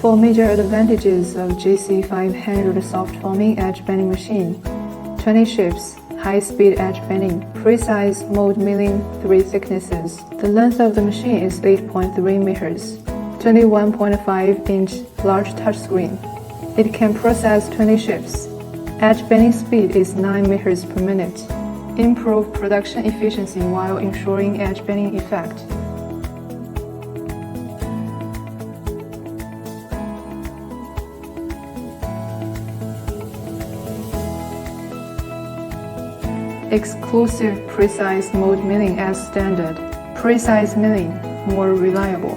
4 major advantages of JC-500 soft foaming edge bending machine. 20 shapes, high-speed edge bending, precise mold milling, 3 thicknesses. The length of the machine is 8.3 meters. 21.5-inch large touchscreen. It can process 20 shapes. Edge bending speed is 9 meters per minute. Improve production efficiency while ensuring edge bending effect. Exclusive precise mold milling as standard. Precise milling, more reliable.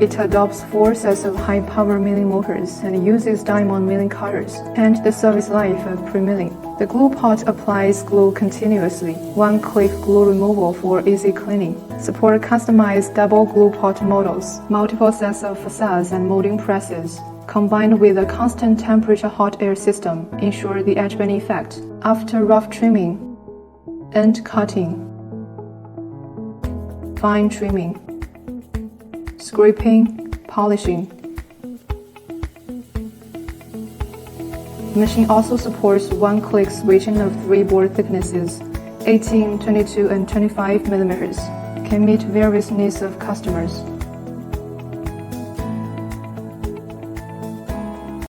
It adopts 4 sets of high-power milling motors and uses diamond milling cutters, and the service life of pre-milling. The glue pot applies glue continuously. One-click glue removal for easy cleaning. Support customized double glue pot models. Multiple sets of facades and molding presses, combined with a constant temperature hot air system, ensure the edge bending effect. After rough trimming, end cutting, fine trimming, scraping, polishing. The machine also supports one-click switching of 3 board thicknesses, 18, 22, and 25 millimeters. Can meet various needs of customers.